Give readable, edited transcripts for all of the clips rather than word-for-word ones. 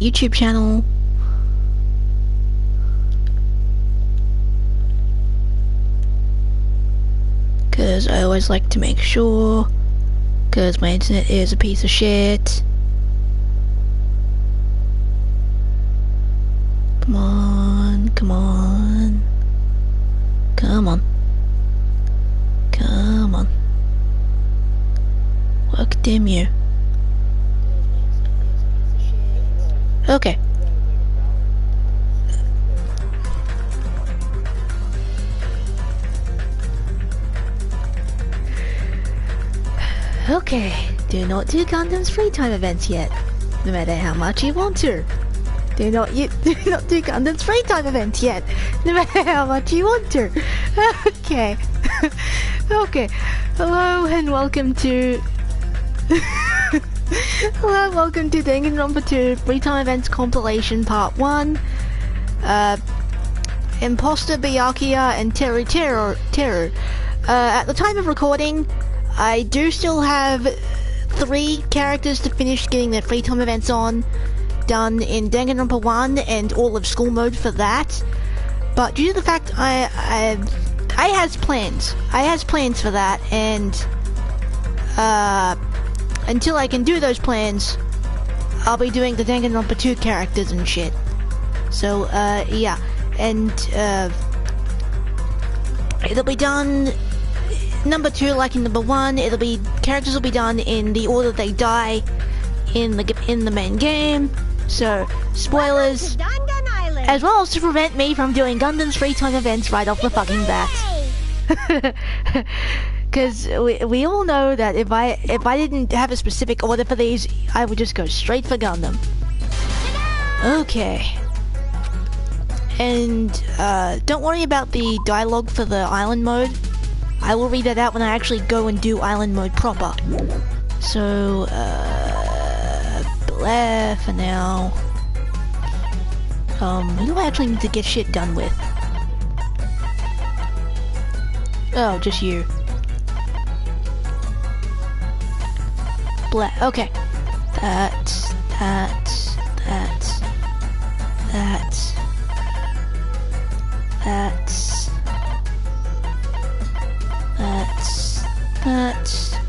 YouTube channel. Because I always like to make sure, because my internet is a piece of shit. Come on, come on. Come on. Come on. Work, damn you. Okay. Okay, do not do Gundam's free time events yet, no matter how much you want to. Do not do Gundam's free time events yet, no matter how much you want to. Okay. Okay. Hello and welcome to hello, welcome to Danganronpa 2 free time events compilation part 1. Imposter, Byakuya and Teruteru. At the time of recording, I do still have 3 characters to finish getting their free time events done in Danganronpa 1 and all of school mode for that. But due to the fact I has plans. I has plans for that, and until I can do those plans, I'll be doing the Danganronpa 2 characters and shit. So yeah, and it'll be done number 2 like in number 1. It'll be characters will be done in the order they die in the main game. So spoilers, as well as to prevent me from doing Gundam's free time events right off the fucking bat. Because we all know that if I didn't have a specific order for these, I would just go straight for Gundam. Okay. And don't worry about the dialogue for the island mode. I will read that out when I actually go and do island mode proper. So, blah for now. Who do I actually need to get shit done with? Oh, just you. Blah, okay. That's.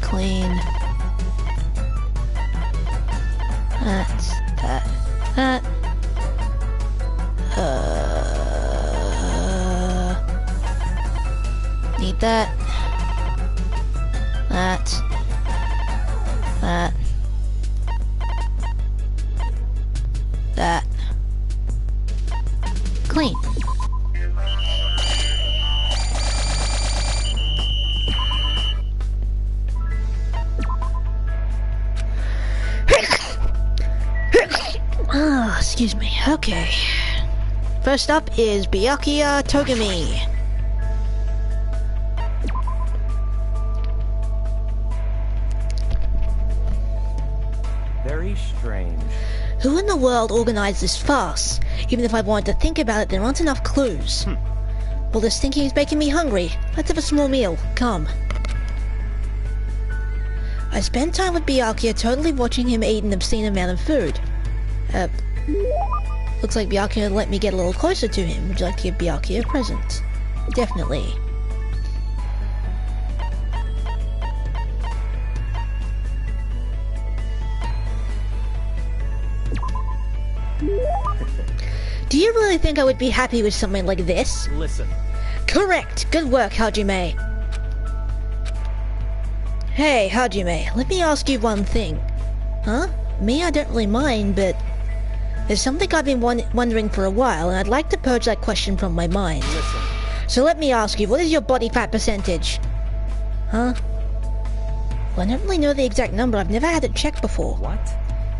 Clean. That. Need that. That. Clean. Oh, excuse me. Okay. First up is Byakuya Togami. Very strange. Who in the world organized this farce? Even if I wanted to think about it, there aren't enough clues. Well, this thinking is making me hungry. Let's have a small meal. Come. I spent time with Byakuya, totally watching him eat an obscene amount of food. Looks like Byakuya let me get a little closer to him. Would you like to give Byakuya a present? Definitely. Do you really think I would be happy with something like this? Listen. Correct! Good work, Hajime. Hey, Hajime, let me ask you one thing. Huh? Me, I don't really mind, but there's something I've been wondering for a while, and I'd like to purge that question from my mind. Listen. So let me ask you, what is your body fat percentage? Huh? Well, I don't really know the exact number. I've never had it checked before. What?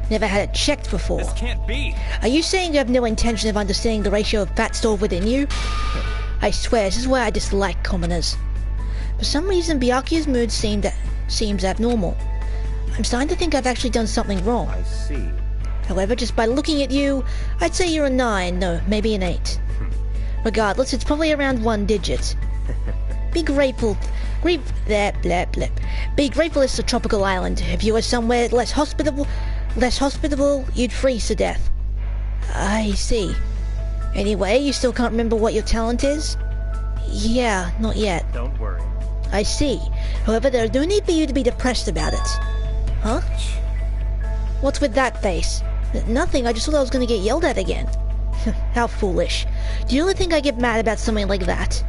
Never had it checked before. This can't be. Are you saying you have no intention of understanding the ratio of fat stored within you? I swear, this is why I dislike commoners. For some reason, Byakuya's mood seems abnormal. I'm starting to think I've actually done something wrong. I see. However, just by looking at you, I'd say you're a 9, no, maybe an 8. Regardless, it's probably around 1 digit. Be grateful. Be grateful it's a tropical island. If you were somewhere less hospitable, you'd freeze to death. I see. Anyway, you still can't remember what your talent is? Yeah, not yet. Don't worry. I see. However, there's no need for you to be depressed about it. Huh? What's with that face? Nothing, I just thought I was gonna get yelled at again. How foolish. Do you really think I get mad about something like that?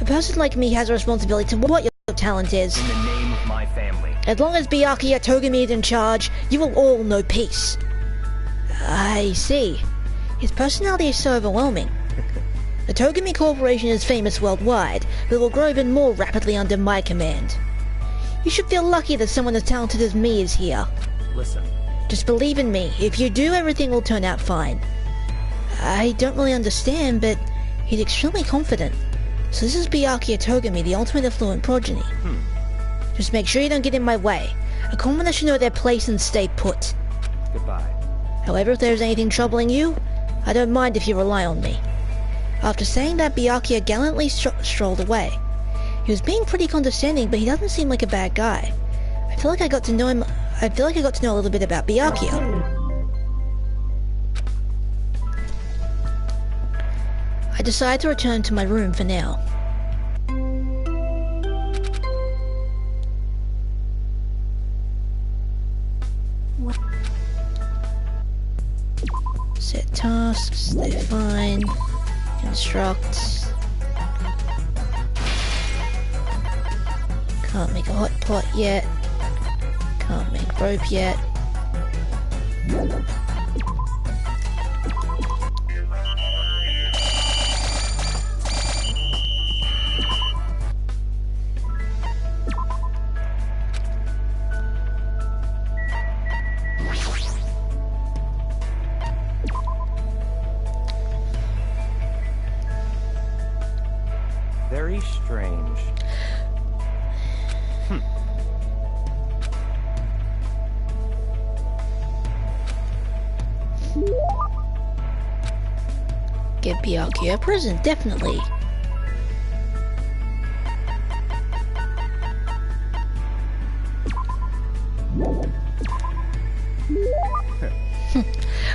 A person like me has a responsibility to what your talent is. In the name of my family. As long as Byakuya Togami is in charge, you will all know peace. I see. His personality is so overwhelming. The Togami Corporation is famous worldwide, but it will grow even more rapidly under my command. You should feel lucky that someone as talented as me is here. Listen. Just believe in me. If you do, everything will turn out fine. I don't really understand, but he's extremely confident. So this is Byakuya Togami, the ultimate affluent progeny. Just make sure you don't get in my way. A commoner should know their place and stay put. Goodbye. However, if there's anything troubling you, I don't mind if you rely on me. After saying that, Byakuya gallantly strolled away. He was being pretty condescending, but he doesn't seem like a bad guy. I feel like I got to know him. I feel like I got to know a little bit about Byakuya. I decided to return to my room for now. Set tasks, they're fine. Instruct. Can't make a hot pot yet. Can't make rope yet. Very strange. Get Byakuya a present, definitely.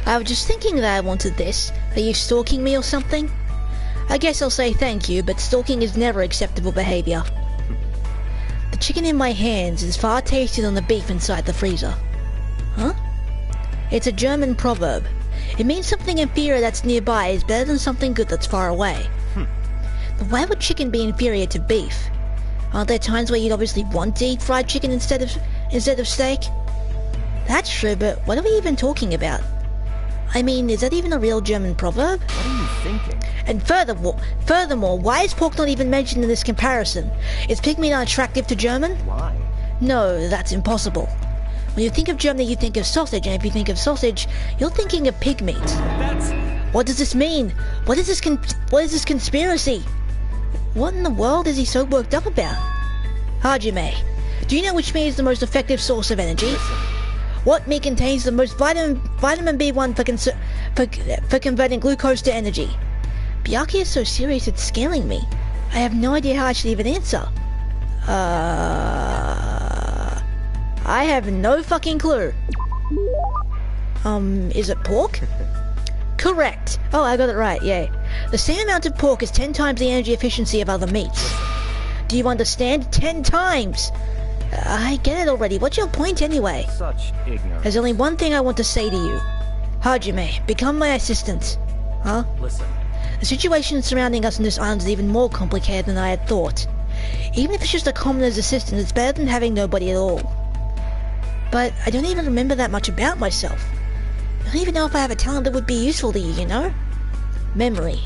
I was just thinking that I wanted this. Are you stalking me or something? I guess I'll say thank you, but stalking is never acceptable behavior. The chicken in my hands is far tastier than the beef inside the freezer. Huh? It's a German proverb. It means something inferior that's nearby is better than something good that's far away. But why would chicken be inferior to beef? Aren't there times where you'd obviously want to eat fried chicken instead of steak? That's true, but what are we even talking about? I mean, is that even a real German proverb? What are you thinking? And furthermore, why is pork not even mentioned in this comparison? Is pig meat unattractive to German? Why? No, that's impossible. When you think of Germany, you think of sausage, and if you think of sausage, you're thinking of pig meat. That's... What does this mean? What is this conspiracy? What in the world is he so worked up about? Hajime, do you know which meat is the most effective source of energy? Listen. What meat contains the most vitamin B1 for converting glucose to energy? Byakuya is so serious it's scaring me. I have no idea how I should even answer. I have no fucking clue. Is it pork? Correct. Oh, I got it right, yay. The same amount of pork is 10 times the energy efficiency of other meats. Do you understand? 10 times! I get it already. What's your point anyway? Such ignorance. There's only one thing I want to say to you. Hajime, become my assistant. Huh? Listen. The situation surrounding us on this island is even more complicated than I had thought. Even if it's just a commoner's assistant, it's better than having nobody at all. But I don't even remember that much about myself. I don't even know if I have a talent that would be useful to you, you know? Memory.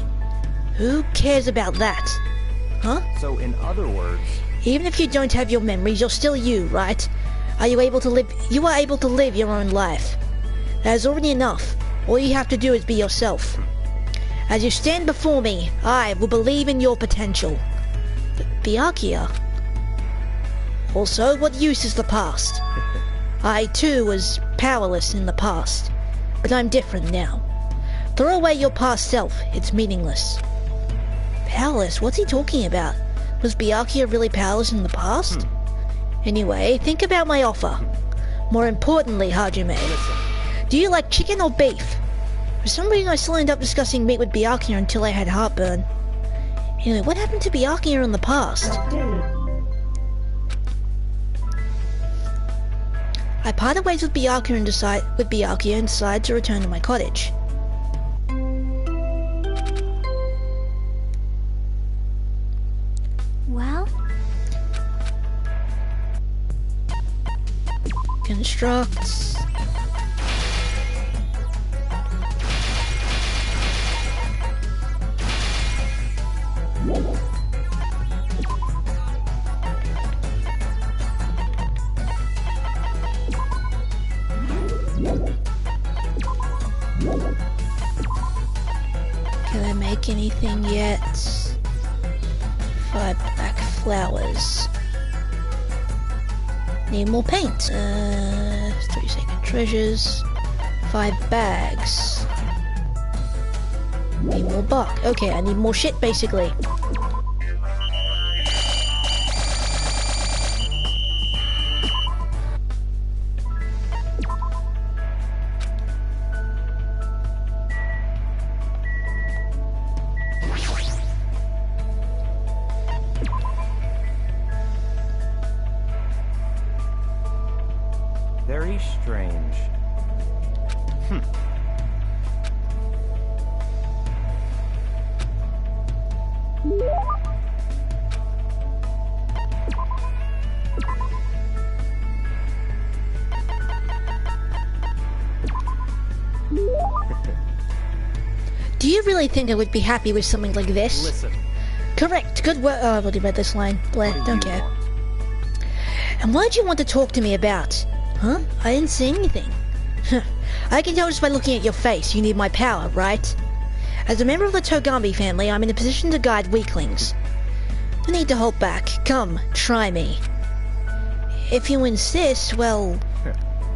Who cares about that? Huh? So in other words... Even if you don't have your memories, you're still you, right? You are able to live your own life. That is already enough. All you have to do is be yourself. As you stand before me, I will believe in your potential. But Byakuya. Also, what use is the past? I too was powerless in the past, but I'm different now. Throw away your past self, it's meaningless. Powerless? What's he talking about? Was Byakuya really powerless in the past? Anyway, think about my offer. More importantly, Hajime, do you like chicken or beef? For some reason I still end up discussing meat with Byakuya until I had heartburn. Anyway, what happened to Byakuya in the past? I parted ways with Byakuya and decided to return to my cottage. Well? Construct. Can I make anything yet? 5 black flowers. Need more paint. 3 sacred treasures. 5 bags. Need more bark. Okay, I need more shit basically. Very strange. Do you really think I would be happy with something like this? Listen. Correct. Good work. Oh, I've already read this line. Bleh, don't care. And what did you want to talk to me about? Huh? I didn't say anything. I can tell just by looking at your face. You need my power, right? As a member of the Togami family, I'm in a position to guide weaklings. No need to hold back. Come, try me. If you insist, well...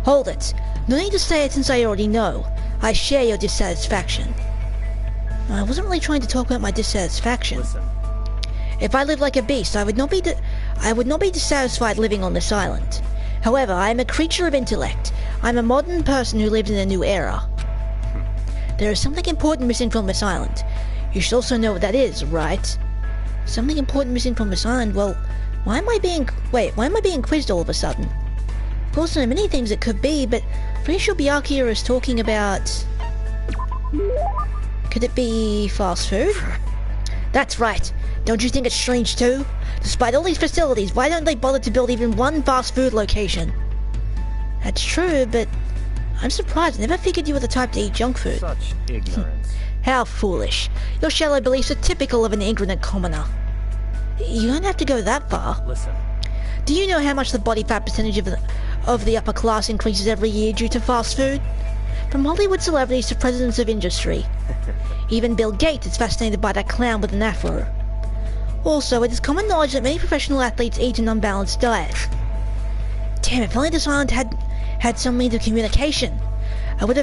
Hold it. No need to say it since I already know. I share your dissatisfaction. I wasn't really trying to talk about my dissatisfaction. Listen. If I lived like a beast, I would not be dissatisfied living on this island. However, I am a creature of intellect. I'm a modern person who lives in a new era. There is something important missing from this island. You should also know what that is, right? Something important missing from this island? Well, why am I being quizzed all of a sudden? Of course, there are many things it could be, but pretty sure Byakuya is talking about... Could it be fast food? That's right. Don't you think it's strange too? Despite all these facilities, why don't they bother to build even one fast food location? That's true, but I'm surprised. I never figured you were the type to eat junk food. Such ignorance. How foolish. Your shallow beliefs are typical of an ignorant commoner. You don't have to go that far. Listen. Do you know how much the body fat percentage of the upper class increases every year due to fast food? From Hollywood celebrities to presidents of industry. Even Bill Gates is fascinated by that clown with an afro. Also, it is common knowledge that many professional athletes eat an unbalanced diet. Damn, if only this island had some means of communication. I would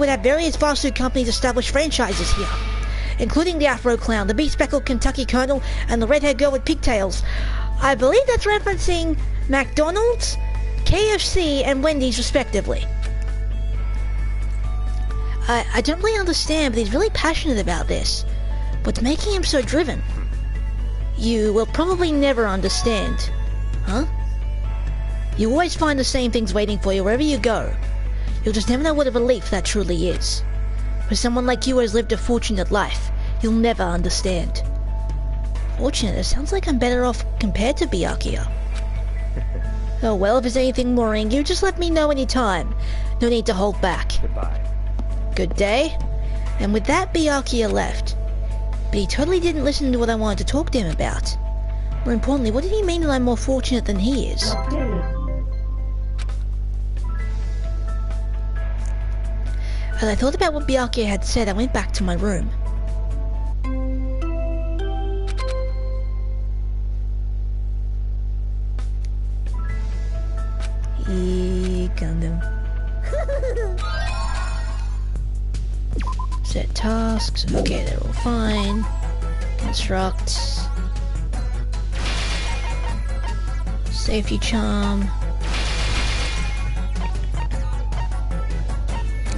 have various fast food companies establish franchises here, including the Afro Clown, the bespeckled Kentucky Colonel, and the redhead girl with pigtails. I believe that's referencing McDonald's, KFC, and Wendy's respectively. I don't really understand, but he's really passionate about this. What's making him so driven? You will probably never understand. Huh? You always find the same things waiting for you wherever you go. You'll just never know what a relief that truly is. For someone like you who has lived a fortunate life, you'll never understand. Fortunate? It sounds like I'm better off compared to Byakuya. Oh well, if there's anything worrying you, just let me know anytime. No need to hold back. Goodbye. Good day. And with that, Byakuya left. But he totally didn't listen to what I wanted to talk to him about. More importantly, what did he mean that I'm more fortunate than he is? As I thought about what Byakuya had said, I went back to my room. Gundam. Set tasks. Okay, they're all fine. Construct. Safety charm.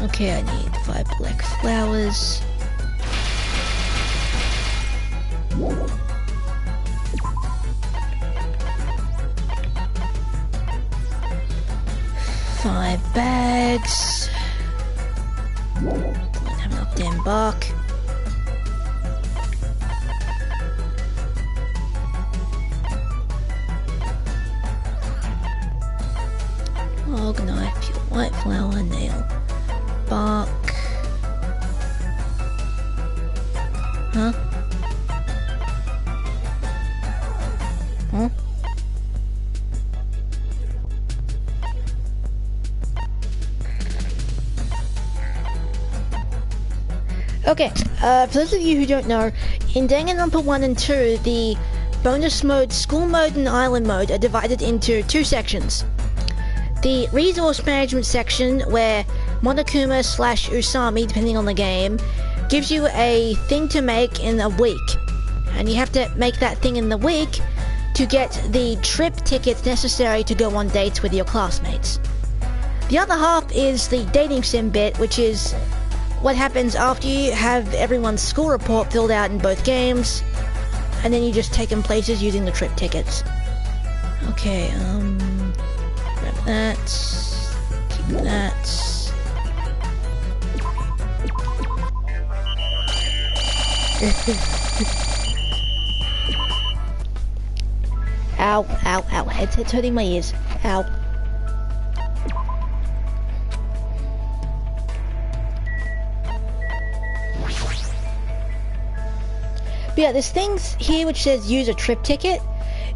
Okay, I need 5 black flowers. Five bags. Don't have enough damn bark. Log, knife, pure white flower, nail, bark. Huh? Huh? Okay, for those of you who don't know, in Danganronpa 1 and 2, the bonus mode, school mode and island mode are divided into two sections. The resource management section, where Monokuma / Usami, depending on the game, gives you a thing to make in a week. And you have to make that thing in the week to get the trip tickets necessary to go on dates with your classmates. The other half is the dating sim bit, which is what happens after you have everyone's school report filled out in both games, and then you just take them places using the trip tickets. Okay, grab that, keep that. Ow, ow, ow, headset's hurting my ears. Ow. But yeah, there's things here which says use a trip ticket.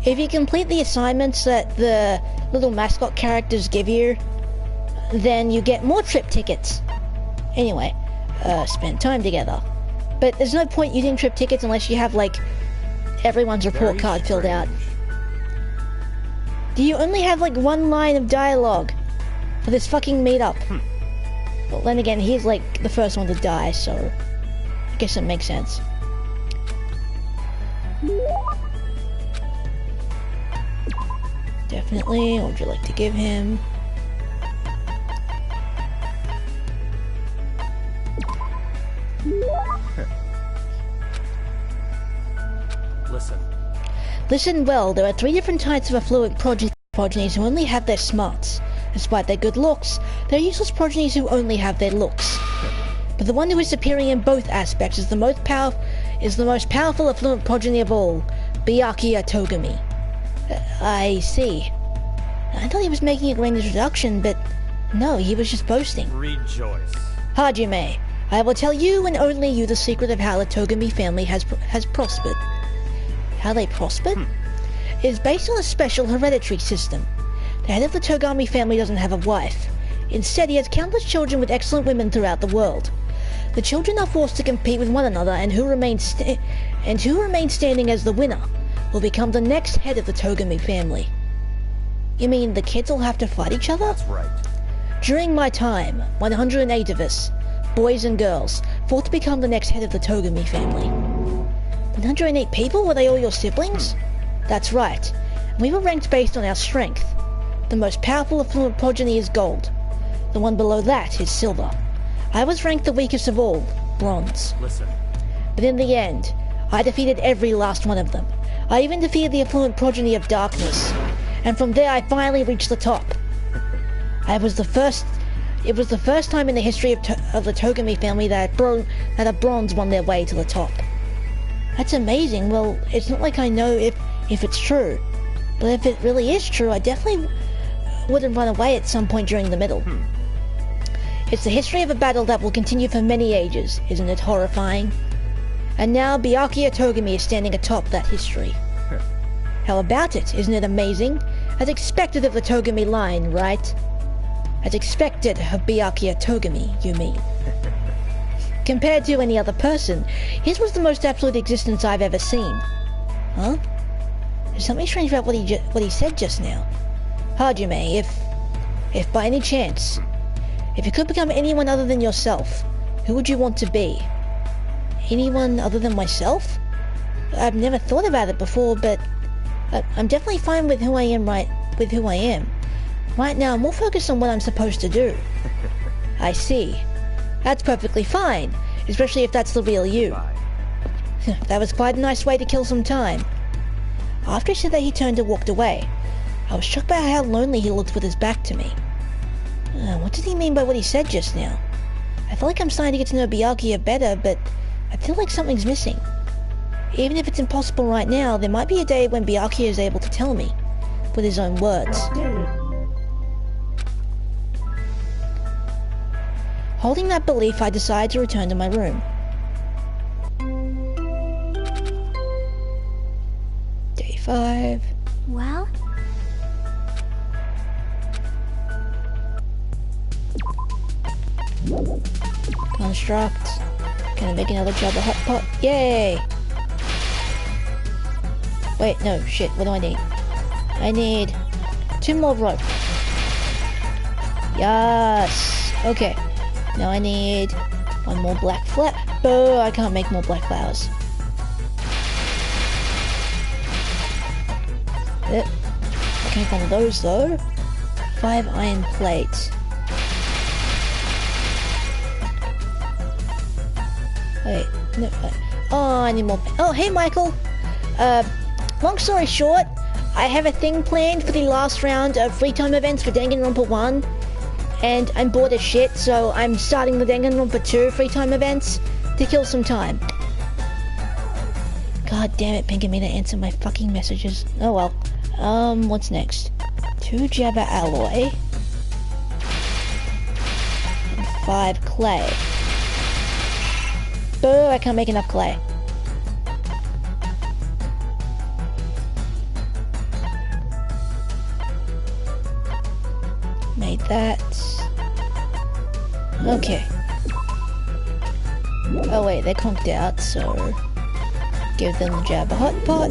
If you complete the assignments that the little mascot characters give you, then you get more trip tickets. Anyway, spend time together. But there's no point using trip tickets unless you have, like, everyone's report card filled out. Do you only have, like, one line of dialogue for this fucking meetup? Well, then again, he's, like, the first one to die, so I guess it makes sense. Definitely. What would you like to give him? Listen well, there are 3 different types of affluent progenies who only have their smarts. Despite their good looks, there are useless progenies who only have their looks. But the one who is superior in both aspects is the most powerful affluent progeny of all, Byakuya Togami. I see. I thought he was making a grand introduction, but no, he was just boasting. Rejoice. Hajime, I will tell you and only you the secret of how the Togami family has prospered. How they prospered? It is based on a special hereditary system. The head of the Togami family doesn't have a wife. Instead, he has countless children with excellent women throughout the world. The children are forced to compete with one another, and who remains standing as the winner will become the next head of the Togami family. You mean the kids all have to fight each other? That's right. During my time, 108 of us, boys and girls, fought to become the next head of the Togami family. 108 people? Were they all your siblings? That's right. We were ranked based on our strength. The most powerful affluent progeny is gold. The one below that is silver. I was ranked the weakest of all, bronze. Listen. But in the end, I defeated every last one of them. I even defeated the affluent progeny of darkness. And from there I finally reached the top. It was the first time in the history of the Togami family that a bronze won their way to the top. That's amazing. Well, it's not like I know if it's true. But if it really is true, I definitely wouldn't run away at some point during the middle. It's the history of a battle that will continue for many ages. Isn't it horrifying? And now Byakuya Togami is standing atop that history. How about it? Isn't it amazing? As expected of the Togami line, right? As expected of Byakuya Togami, you mean. Compared to any other person, his was the most absolute existence I've ever seen. Huh? There's something strange about what he said just now. Hajime, if by any chance, if you could become anyone other than yourself, who would you want to be? Anyone other than myself? I've never thought about it before, but I'm definitely fine with who I am Right now, I'm more focused on what I'm supposed to do. I see. That's perfectly fine, especially if that's the real you. Bye. That was quite a nice way to kill some time. After he said that, he turned and walked away. I was struck by how lonely he looked with his back to me. What did he mean by what he said just now? I feel like I'm starting to get to know Byakuya better, but I feel like something's missing. Even if it's impossible right now, there might be a day when Byakuya is able to tell me, with his own words. Holding that belief, I decided to return to my room. Day 5. Well? Construct. Gonna make another job of hot pot. Yay! Wait, no, shit, what do I need? I need 2 more rope. Yes! Okay. Now I need 1 more black flower. Boo, I can't make more black flowers. Yep. I can't find those though. 5 iron plates. Wait, no. Oh, I need more. Oh, hey, Michael. Long story short, I have a thing planned for the last round of free time events for Danganronpa 1, and I'm bored as shit, so I'm starting the Danganronpa 2 free time events to kill some time. God damn it, Pinkamina, answer my fucking messages. Oh well. What's next? 2 Jabba alloy. And 5 clay. Boo, I can't make enough clay. Made that. Okay. Oh wait, they're conked out, so give them the Jabba hot pot.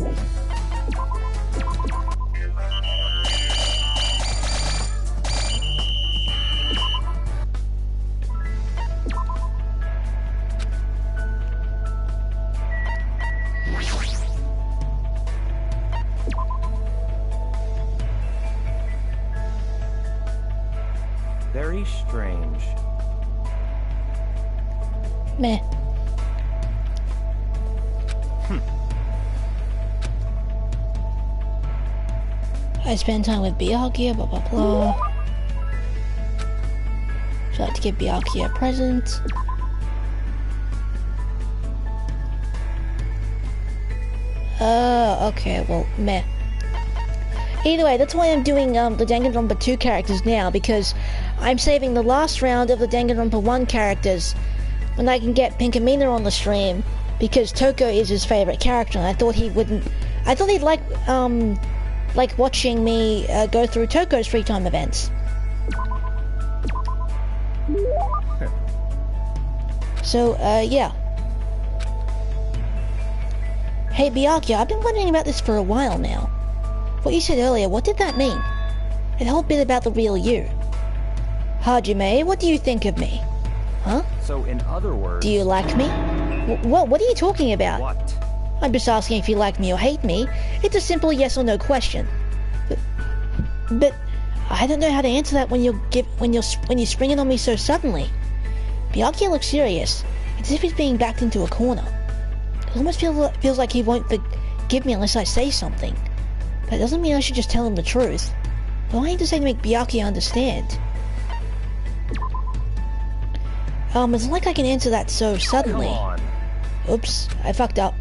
Very strange. Meh. I spend time with Byakuya, blah blah blah. Would you like to give Byakuya a present? Okay, well, meh. Either way, that's why I'm doing the Danganronpa 2 characters now, because I'm saving the last round of the Danganronpa 1 characters when I can get Pinkamina on the stream, because Toko is his favorite character, and I thought he wouldn't. I thought he'd like watching me go through Toko's free time events. So, yeah. Hey, Byakuya, I've been wondering about this for a while now. What you said earlier, what did that mean? The whole bit about the real you. Hajime, what do you think of me? Huh? So, in other words... Do you like me? What are you talking about? What? I'm just asking if you like me or hate me. It's a simple yes or no question. But I don't know how to answer that when you spring it on me so suddenly. Byakuya looks serious. It's as if he's being backed into a corner. It almost feels like he won't forgive me unless I say something. But it doesn't mean I should just tell him the truth. What do I need to say to make Byakuya understand? It's not like I can answer that so suddenly. Come on. Oops, I fucked up.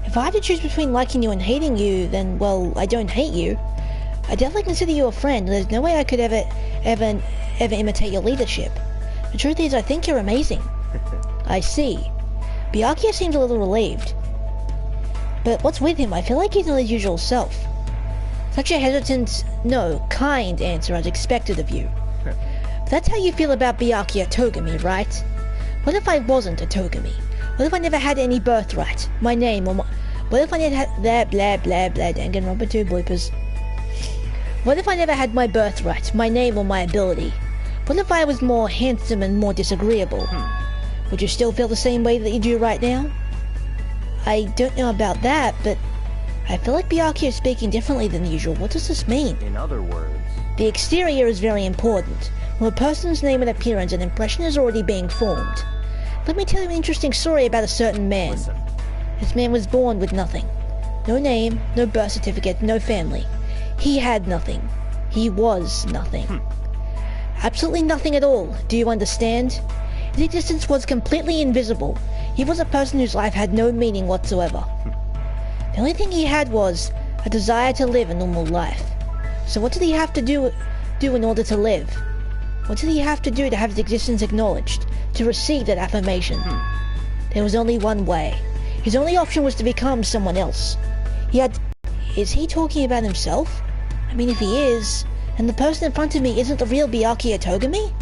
If I had to choose between liking you and hating you, then, well, I don't hate you. I definitely consider you a friend, and there's no way I could ever imitate your leadership. The truth is, I think you're amazing. I see. Byakuya seems a little relieved. But what's with him? I feel like he's not his usual self. Such a hesitant, no, kind answer as expected of you. But that's how you feel about Byakuya Togami, right? What if I wasn't a Togami? What if I never had any birthright? My name or my... What if I never had... Blah, blah, blah, blah, Danganronpa 2 bloopers. What if I never had my birthright, my name or my ability? What if I was more handsome and more disagreeable? Would you still feel the same way that you do right now? I don't know about that, but I feel like Byakuya is speaking differently than usual. What does this mean? In other words, The exterior is very important. From a person's name and appearance, an impression is already being formed. Let me tell you an interesting story about a certain man. listen. This man was born with nothing. No name, no birth certificate, no family. He had nothing. He was nothing. Absolutely nothing at all. Do you understand? His existence was completely invisible. He was a person whose life had no meaning whatsoever. The only thing he had was a desire to live a normal life. So what did he have to do in order to live? What did he have to do to have his existence acknowledged? To receive that affirmation? There was only one way. His only option was to become someone else. Is he talking about himself? I mean, if he is, and the person in front of me isn't the real Byakuya Togami?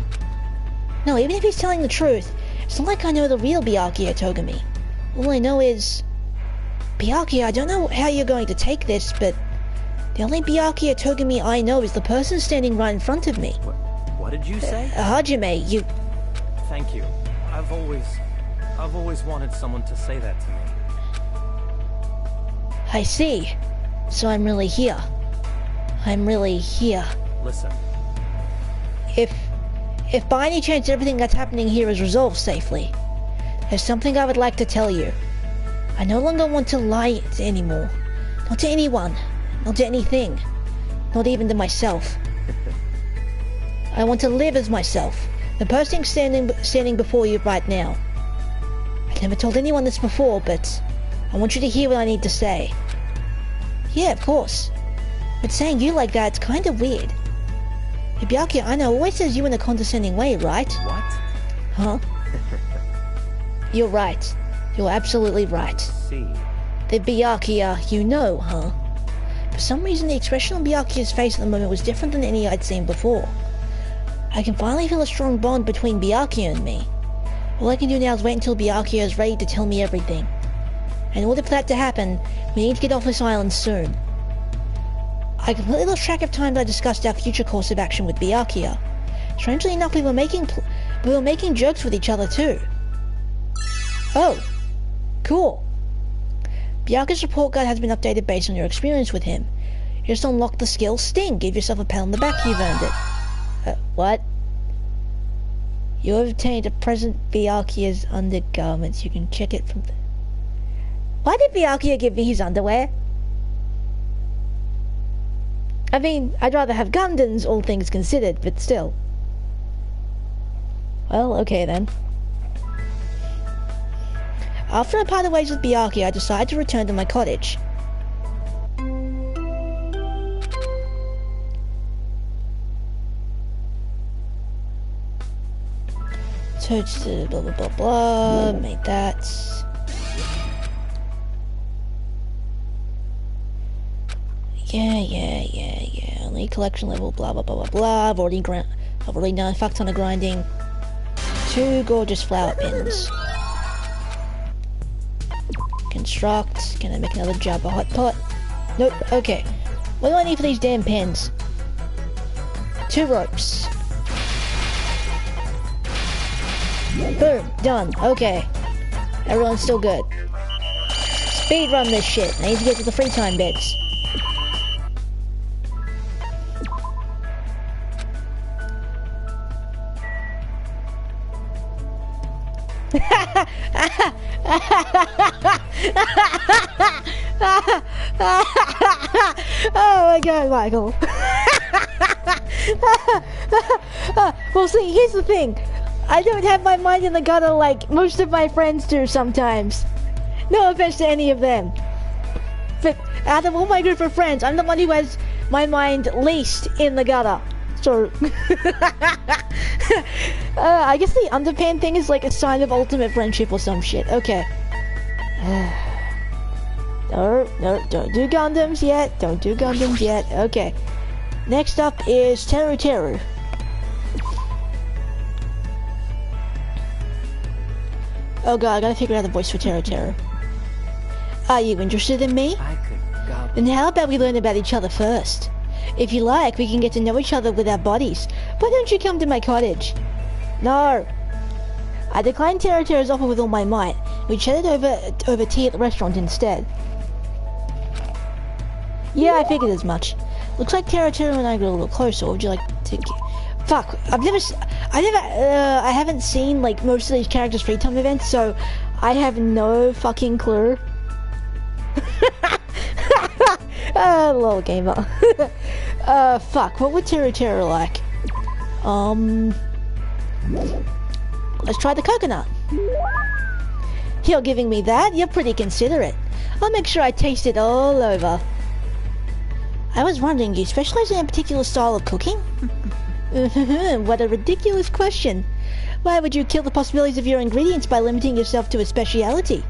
No, even if he's telling the truth, it's not like I know the real Byakuya Togami. All I know is... Byakuya, I don't know how you're going to take this, but... The only Byakuya Togami I know is the person standing right in front of me. What did you say? Hajime, you... Thank you. I've always wanted someone to say that to me. I see. So I'm really here. I'm really here. Listen, If by any chance everything that's happening here is resolved safely, there's something I would like to tell you. I no longer want to lie anymore. Not to anyone. Not to anything. Not even to myself. I want to live as myself. The person standing before you right now. I've never told anyone this before, but I want you to hear what I need to say. Yeah, of course. But saying you like that's kind of weird. Hey, Byakuya, I know, always says you in a condescending way, right? what? Huh? You're right. You're absolutely right. See. The Byakuya you know, huh? For some reason, the expression on Byakuya's face at the moment was different than any I'd seen before. I can finally feel a strong bond between Byakuya and me. All I can do now is wait until Byakuya is ready to tell me everything. And in order for that to happen, we need to get off this island soon. I completely lost track of time that I discussed our future course of action with Byakuya. Strangely enough, we were making jokes with each other too. Oh, cool. Byakuya's report card has been updated based on your experience with him. You just unlocked the skill Sting. Give yourself a pat on the back, you've earned it. What? You have obtained a present Byakuya's undergarments. You can check it from... Why did Byakuya give me his underwear? I mean, I'd rather have Gundams, all things considered, but still. Well, okay then. After I parted ways with Byakuya, I decided to return to my cottage. So it's blah blah blah blah, made that. Yeah. Only collection level, blah blah blah blah blah. I've already done a fuck ton of grinding. 2 gorgeous flower pins. Construct. Can I make another Jabba hot pot? Nope. Okay. What do I need for these damn pins? 2 ropes. Boom. Done. Okay. Everyone's still good. Speed run this shit. I need to get to the free time bits. Oh my god, Michael. Well, see, here's the thing. I don't have my mind in the gutter like most of my friends do sometimes. No offense to any of them. But out of all my group of friends, I'm the one who has my mind least in the gutter. So, I guess the underpan thing is like a sign of ultimate friendship or some shit. Okay. No, don't do Gundams yet. Don't do Gundams yet. Okay. Next up is Teruteru. Oh god, I gotta figure out the voice for Teruteru. Are you interested in me? I could go. Then how about we learn about each other first? If you like, we can get to know each other with our bodies. Why don't you come to my cottage? No. I declined Teruteru's offer with all my might. We chatted over tea at the restaurant instead. Yeah, I figured as much. Looks like Teruteru and I got a little closer. Would you like to... Fuck, I haven't seen, like, most of these characters' free time events, so I have no fucking clue. Lol gamer. Fuck, what would Teruteru like? Let's try the coconut. You're giving me that? You're pretty considerate. I'll make sure I taste it all over. I was wondering, do you specialize in a particular style of cooking? What a ridiculous question. Why would you kill the possibilities of your ingredients by limiting yourself to a speciality?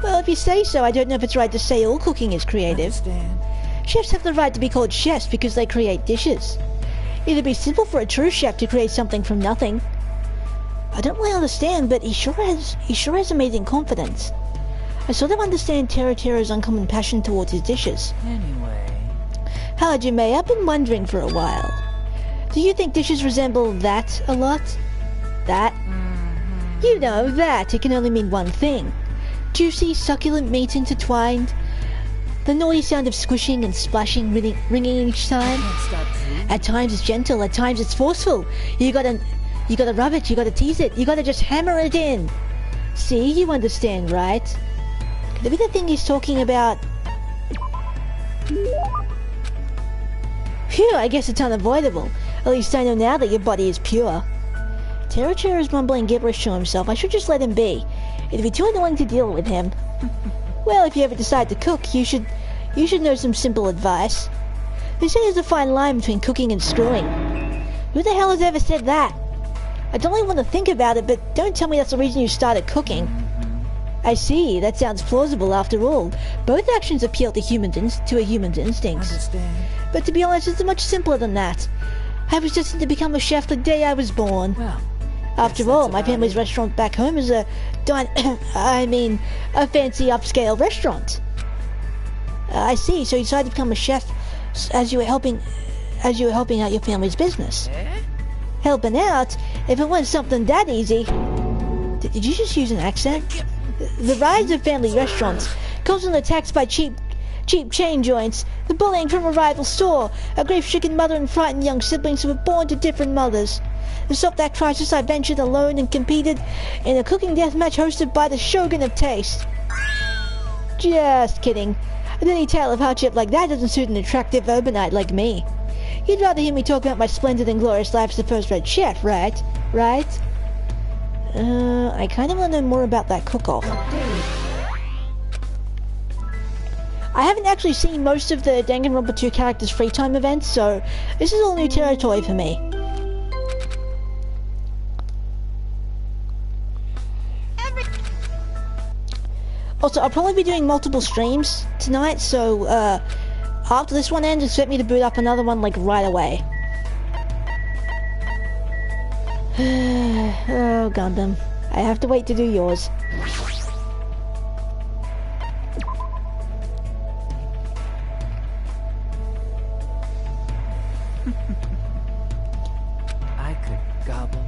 Well, if you say so, I don't know if it's right to say all cooking is creative. Chefs have the right to be called chefs because they create dishes. It'd be simple for a true chef to create something from nothing. I don't really understand, but he sure has amazing confidence. I sort of understand Teruteru's uncommon passion towards his dishes. Anyway... Hajime, I've been wondering for a while. Do you think dishes resemble that a lot? That? You know, that. It can only mean one thing. Juicy, succulent meat intertwined. The noisy sound of squishing and splashing ringing each time. At times it's gentle, at times it's forceful. You gotta rub it, you gotta tease it, you gotta just hammer it in. See, you understand, right? Could it be the thing he's talking about? Phew, I guess it's unavoidable. At least I know now that your body is pure. Teruteru is mumbling gibberish to himself. I should just let him be. It'd be too annoying to deal with him. Well, if you ever decide to cook, you should know some simple advice. They say there's a fine line between cooking and screwing. Who the hell has ever said that? I don't really want to think about it, but don't tell me that's the reason you started cooking. I see, that sounds plausible after all. Both actions appeal to a human's instincts. Understand. But to be honest, it's much simpler than that. I was destined to become a chef the day I was born. Well, after all, my family's restaurant back home is a a fancy upscale restaurant. I see, so you decided to become a chef as you were helping out your family's business. Helping out? If it wasn't something that easy... Did you just use an accent? The rise of family restaurants, constant attacks by cheap chain joints, the bullying from a rival store, a grief-stricken mother and frightened young siblings who were born to different mothers. To stop that crisis, I ventured alone and competed in a cooking deathmatch hosted by the Shogun of Taste. Just kidding. A dirty tale of hardship like that doesn't suit an attractive urbanite like me. You'd rather hear me talk about my splendid and glorious life as the first-rate chef, right? Right? I kind of want to know more about that cook-off. I haven't actually seen most of the Danganronpa 2 characters' free time events, so this is all new territory for me. Also, I'll probably be doing multiple streams tonight, so after this one ends, expect me to boot up another one like right away. Oh, Gundam. I have to wait to do yours. I could gobble.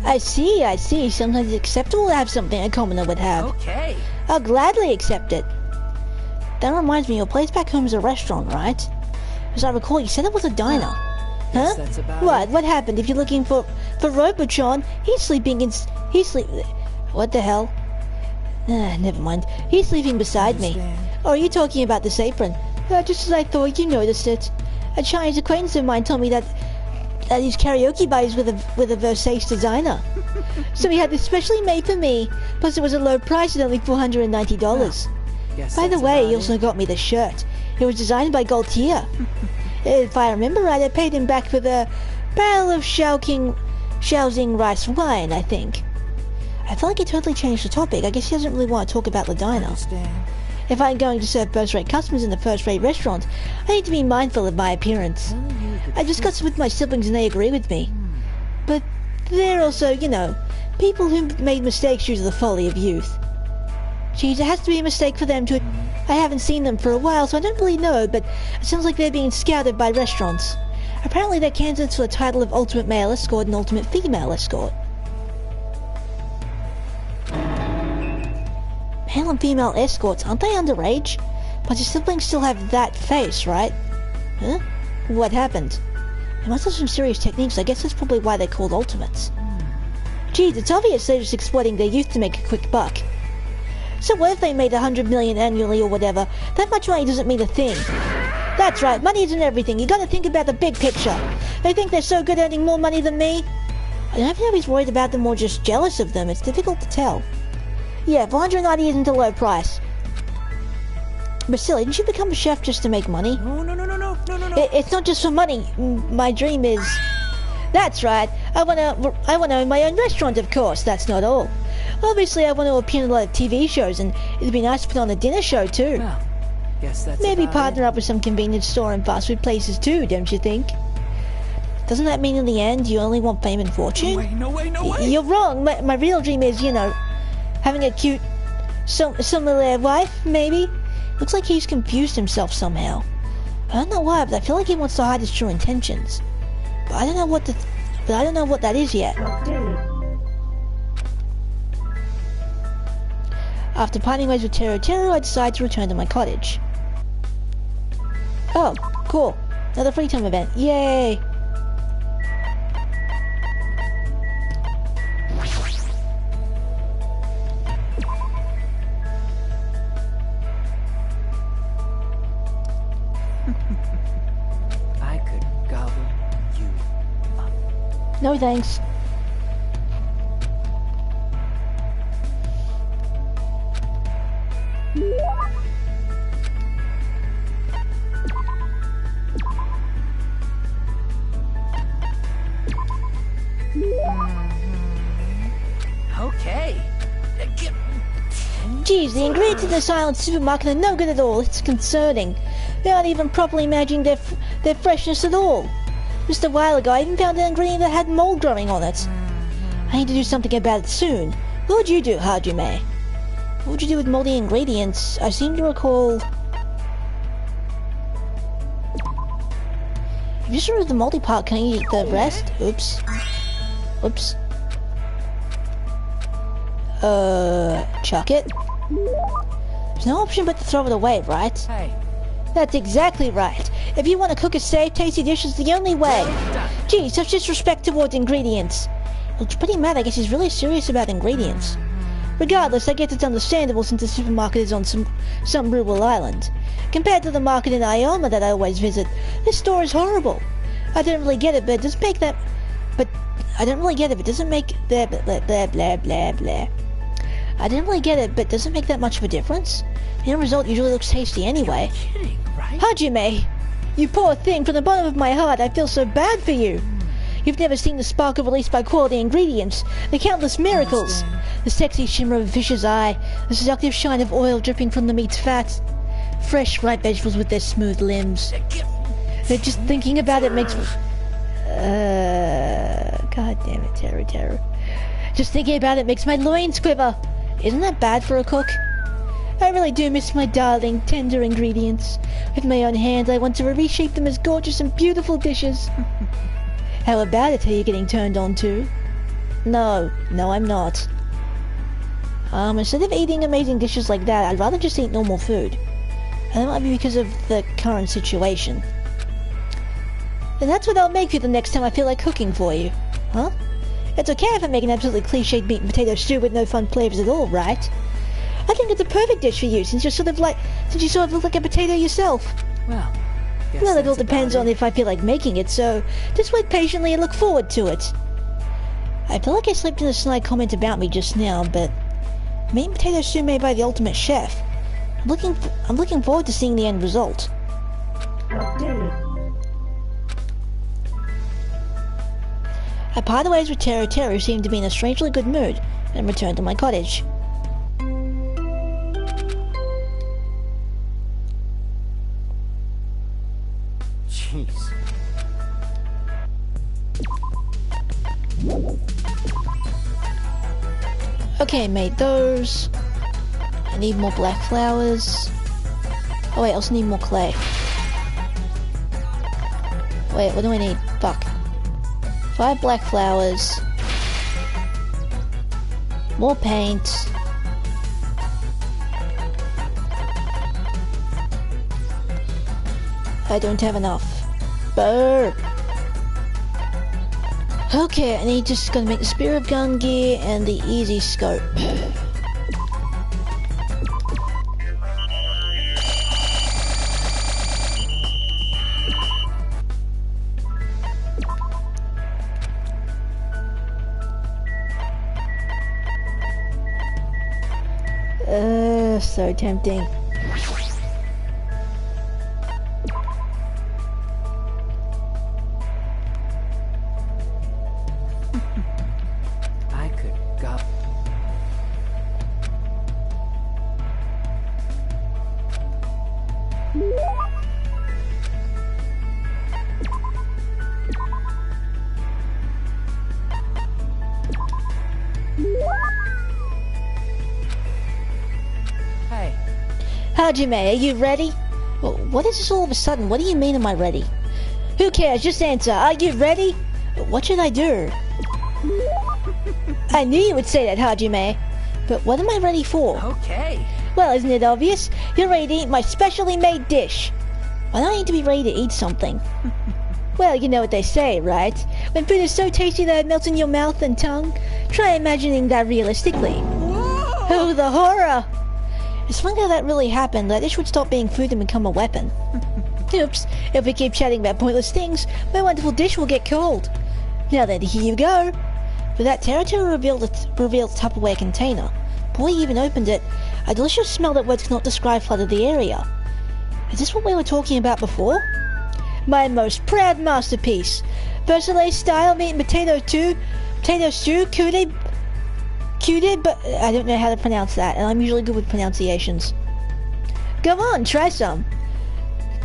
I see. Sometimes it's acceptable to have something a commoner would have. Okay. I'll gladly accept it. That reminds me, your place back home is a restaurant, right? As I recall, you said it was a diner. Huh? That's about What? it. What happened? If you're looking for Robotron, what the hell? Never mind. He's sleeping beside me. Oh, are you talking about this apron? Just as I thought, you noticed it. A Chinese acquaintance of mine told me that he's karaoke buddies with a Versace designer. So he had this specially made for me. Plus it was a low price at only $490. Guess By the that's way, about he also it. got me the shirt. It was designed by Gaultier. If I remember right, I paid him back with a barrel of Shaoxing rice wine, I think. I feel like he totally changed the topic. I guess he doesn't really want to talk about the diner. Understand. If I'm going to serve first-rate customers in the first-rate restaurant, I need to be mindful of my appearance. None of you I discussed it with my siblings and they agree with me. But they're also, you know, people who made mistakes due to the folly of youth. Geez, it has to be a mistake for them to... I haven't seen them for a while, so I don't really know, but it sounds like they're being scouted by restaurants. Apparently they're candidates for the title of Ultimate Male Escort and Ultimate Female Escort. Male and female escorts, aren't they underage? But your siblings still have that face, right? Huh? What happened? They must have some serious techniques. I guess that's probably why they're called ultimates. Geez, it's obvious they're just exploiting their youth to make a quick buck. So what if they made 100 million annually or whatever? That much money doesn't mean a thing. That's right, money isn't everything. You gotta think about the big picture. They think they're so good earning more money than me? I don't know if he's worried about them or just jealous of them. It's difficult to tell. Yeah, 490 isn't a low price. But still, didn't you become a chef just to make money? No. It's not just for money. My dream is... That's right. I wanna own my own restaurant, of course. That's not all. Obviously, I want to appear in a lot of TV shows, and it'd be nice to put on a dinner show, too. Well, guess that's Maybe partner up with some convenience store and fast food places, too, don't you think? Doesn't that mean in the end you only want fame and fortune? No way. You're wrong. My real dream is, you know, having a cute, similar wife, maybe? Looks like he's confused himself somehow. I don't know why, but I feel like he wants to hide his true intentions. But I don't know what that is yet. After parting ways with Teruteru, I decide to return to my cottage. Oh, cool. Another free time event. Yay! I could gobble you up. No thanks. Okay. Geez, the ingredients in the silent supermarket are no good at all. It's concerning. They aren't even properly managing their freshness at all. Just a while ago, I even found an ingredient that had mold growing on it. I need to do something about it soon. What would you do, Hajime? What would you do with moldy ingredients? I seem to recall... If you just remove the moldy part, can you eat the rest? Oops. Oops. Chuck it. There's no option but to throw it away, right? Hey. That's exactly right. If you want to cook a safe, tasty dish, it's the only way. Gee, such disrespect towards ingredients. Looks pretty mad. I guess he's really serious about ingredients. Regardless, I guess it's understandable since the supermarket is on some rural island. Compared to the market in Ioma that I always visit, this store is horrible. I don't really get it, but it doesn't make that... But... I don't really get it, but it doesn't make... Blah, blah, blah, blah, blah, blah. I didn't really get it, but does it make that much of a difference? The end result usually looks tasty anyway. You're kidding, right? Hajime! You poor thing, from the bottom of my heart, I feel so bad for you. You've never seen the sparkle released by quality ingredients, the countless miracles, the sexy shimmer of a fish's eye, the seductive shine of oil dripping from the meat's fat, fresh, ripe vegetables with their smooth limbs. They're just thinking about it makes me... God damn it, Teruteru. Just thinking about it makes my loins quiver. Isn't that bad for a cook? I really do miss my darling, tender ingredients. With my own hands, I want to reshape them as gorgeous and beautiful dishes. How about it? Are you getting turned on too? No, I'm not. Instead of eating amazing dishes like that, I'd rather just eat normal food. And that might be because of the current situation. And that's what I'll make for you the next time I feel like cooking for you. Huh? It's okay if I make an absolutely cliched meat and potato stew with no fun flavors at all, right? I think it's a perfect dish for you, since you sort of look like a potato yourself. Well, It all depends on if I feel like making it, so just wait patiently and look forward to it. I feel like I slipped in a snide comment about me just now, but meat and potato stew made by the ultimate chef. I'm looking forward to seeing the end result. I parted ways with Teruteru, who seemed to be in a strangely good mood, and returned to my cottage. Jeez. Okay, made those. I need more black flowers. Oh wait, I also need more clay. Wait, what do I need? Fuck. 5 black flowers. More paint. I don't have enough. Burr. Okay, and he just gonna make the Spear of Gun gear and the easy scope. So tempting. I could go. Hey. Hajime, are you ready? Well, what is this all of a sudden? What do you mean am I ready? Who cares? Just answer. Are you ready? What should I do? I knew you would say that, Hajime. But what am I ready for? Okay. Well, isn't it obvious? You're ready to eat my specially made dish. Why do I need to be ready to eat something? Well, you know what they say, right? When food is so tasty that it melts in your mouth and tongue, try imagining that realistically. Whoa! Oh, the horror! It's funny how that really happened. That dish would stop being food and become a weapon. Oops, if we keep chatting about pointless things, my wonderful dish will get cold. Now then, here you go. With that, Teruteru revealed the Tupperware container. Before he even opened it, a delicious smell that words cannot describe flooded the area. Is this what we were talking about before? My most proud masterpiece. Versatile style meat and potato stew, cutie, but I don't know how to pronounce that, and I'm usually good with pronunciations. Go on, try some.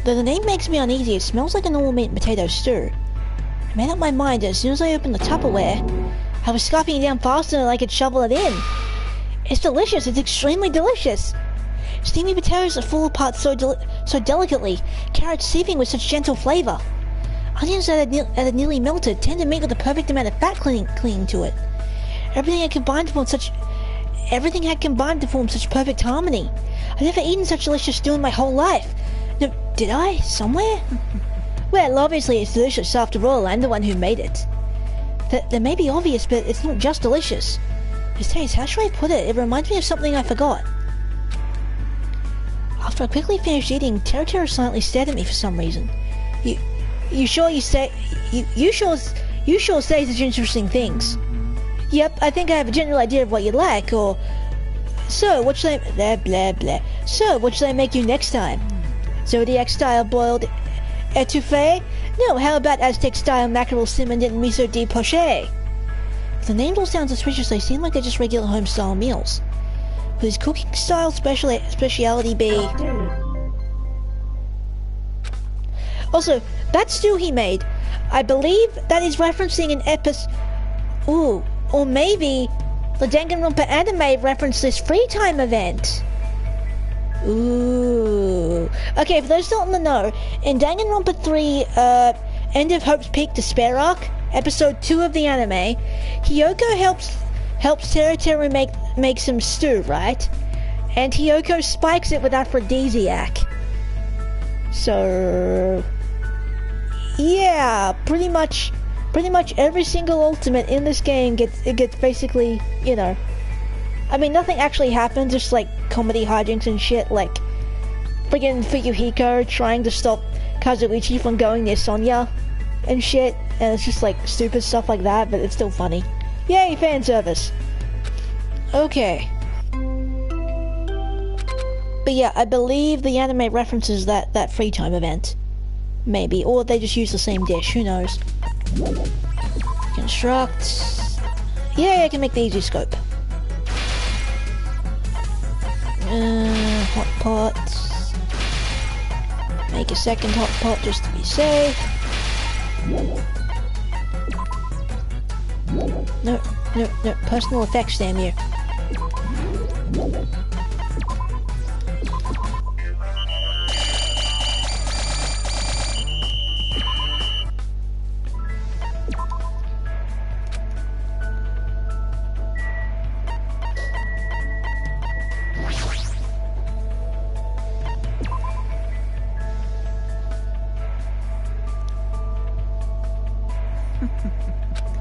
Though the name makes me uneasy, it smells like a normal meat and potato stew. I made up my mind, and as soon as I opened the Tupperware, I was scarfing it down faster than I could shovel it in. It's delicious, it's extremely delicious. Steamy potatoes are fall apart so delicately, carrots seeping with such gentle flavour. Onions that had nearly melted, tender meat with the perfect amount of fat clinging to it. Everything had combined to form such perfect harmony. I've never eaten such delicious stew in my whole life. No, did I? Somewhere? Well, obviously it's delicious after all. I'm the one who made it. That may be obvious, but it's not just delicious. It tastes, how should I put it? It reminds me of something I forgot. After I quickly finished eating, Teruteru silently stared at me for some reason. You sure say such interesting things. Yep, I think I have a general idea of what you like, or... So, what should I... Blah, blah, blah. So, what should I make you next time? Zodiac-style boiled etouffee? No, how about Aztec-style mackerel simmered in miso de poche? The names all sound suspicious, they seem like they're just regular home-style meals. Would his cooking-style speciality be... Also, that stew he made, I believe that is referencing an episode... Ooh, or maybe the Danganronpa anime referenced this free time event. Ooh. Okay, for those not in the know, in Danganronpa 3, End of Hope's Peak Despair Arc, episode 2 of the anime, Hiyoko helps Teruteru make some stew, right? And Hiyoko spikes it with aphrodisiac. So... yeah, pretty much every single ultimate in this game gets basically, you know, I mean, nothing actually happens, just like comedy hijinks and shit, like friggin' Fuyuhiko trying to stop Kazuichi from going near Sonya and shit, and it's just like stupid stuff like that, but it's still funny. Yay, fan service. Okay. But yeah, I believe the anime references that free time event. Maybe, or they just use the same dish, who knows. Construct. Yeah, I can make the easy scope. Hot pot. Make a second hot pot just to be safe. No, personal effects, damn you.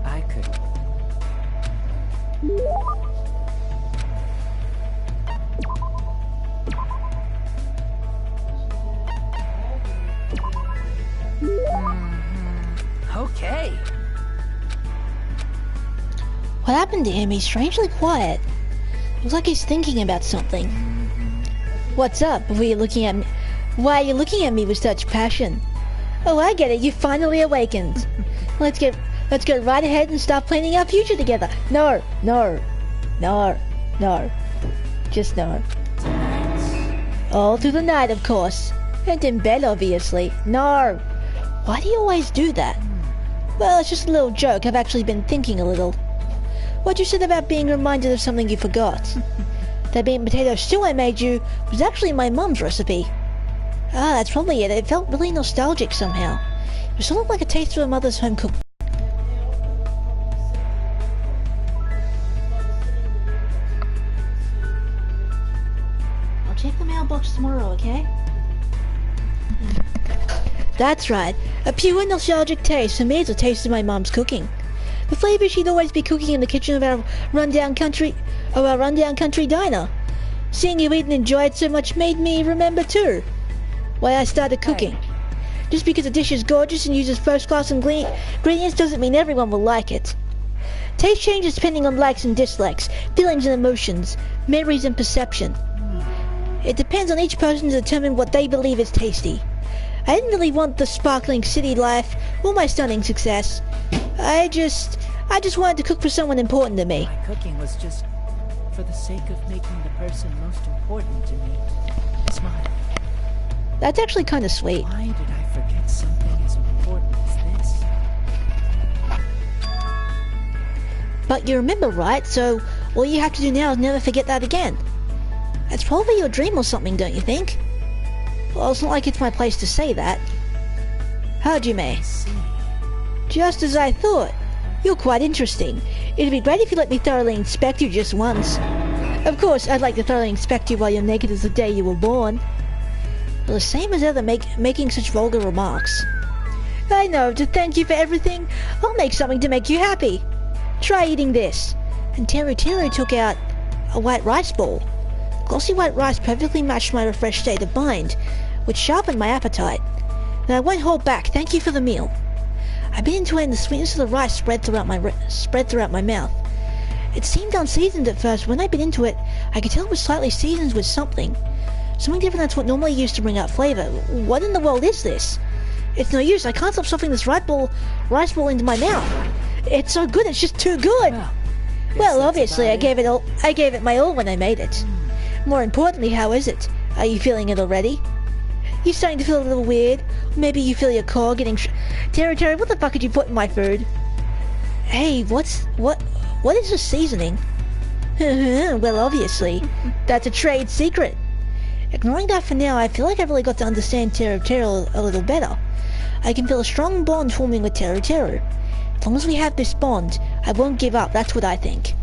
I could. Okay. What happened to him? He's strangely quiet. Looks like he's thinking about something. What's up? Why are you looking at me with such passion? Oh, I get it. You finally awakened. Let's go right ahead and start planning our future together. No. Just no. All through the night, of course. And in bed, obviously. No. Why do you always do that? Well, it's just a little joke. I've actually been thinking a little. What you said about being reminded of something you forgot. That bean potato stew I made you was actually my mom's recipe. Ah, that's probably it. It felt really nostalgic somehow. It was sort of like a taste of a mother's home cooked. I'll check the mailbox tomorrow, okay? That's right. A pure nostalgic taste. For me, it's a taste of my mom's cooking. The flavor she'd always be cooking in the kitchen of our rundown country diner. Seeing you eat and enjoy it so much made me remember too why I started cooking. Just because a dish is gorgeous and uses first-class ingredients doesn't mean everyone will like it. Taste changes depending on likes and dislikes, feelings and emotions, memories and perception. It depends on each person to determine what they believe is tasty. I didn't really want the sparkling city life or my stunning success. I just wanted to cook for someone important to me. My cooking was just for the sake of making the person most important to me smile. That's actually kind of sweet. Why did I forget something as important as this? But you remember, right? So all you have to do now is never forget that again. That's probably your dream or something, don't you think? Well, it's not like it's my place to say that. Hajime. Just as I thought. You're quite interesting. It'd be great if you let me thoroughly inspect you just once. Of course, I'd like to thoroughly inspect you while you're naked as the day you were born. Well, the same as ever making such vulgar remarks. I know, to thank you for everything, I'll make something to make you happy. Try eating this. And Teruteru took out a white rice ball. Glossy white rice perfectly matched my refreshed state of mind, which sharpened my appetite. And I won't hold back, thank you for the meal. I bit into it and the sweetness of the rice spread throughout my mouth. It seemed unseasoned at first. When I bit into it, I could tell it was slightly seasoned with something. Something different than what normally used to bring out flavor. What in the world is this? It's no use, I can't stop stuffing this rice ball into my mouth. It's so good, it's just too good. Well, obviously I gave it my all when I made it. More importantly, how is it? Are you feeling it already? You starting to feel a little weird? Maybe you feel your core getting Terry, what the fuck did you put in my food? Hey, what is this seasoning? Well, obviously, that's a trade secret. Ignoring that for now, I feel like I've really got to understand Teruteru a little better. I can feel a strong bond forming with Teruteru. As long as we have this bond, I won't give up, that's what I think.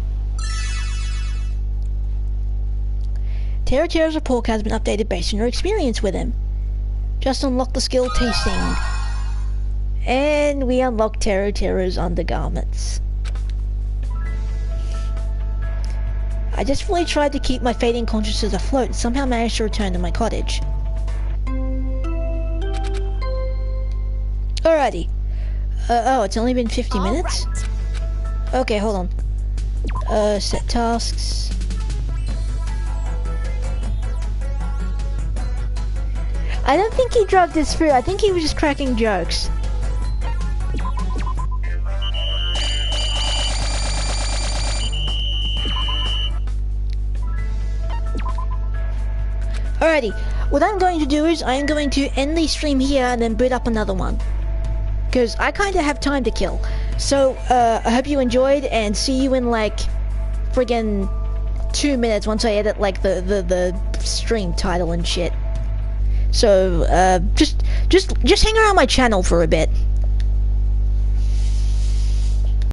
Teruteru's report has been updated based on your experience with him. Just unlock the skill tasting. And we unlock Teruteru's undergarments. I desperately tried to keep my fading consciousness afloat and somehow managed to return to my cottage. Alrighty. Oh, it's only been 50 minutes? Okay, hold on. Set tasks. I don't think he drugged his food. I think he was just cracking jokes. Alrighty, what I'm going to do is I'm going to end the stream here and then boot up another one. Because I kind of have time to kill. So, I hope you enjoyed and see you in like friggin' 2 minutes once I edit like the stream title and shit. So just hang around my channel for a bit.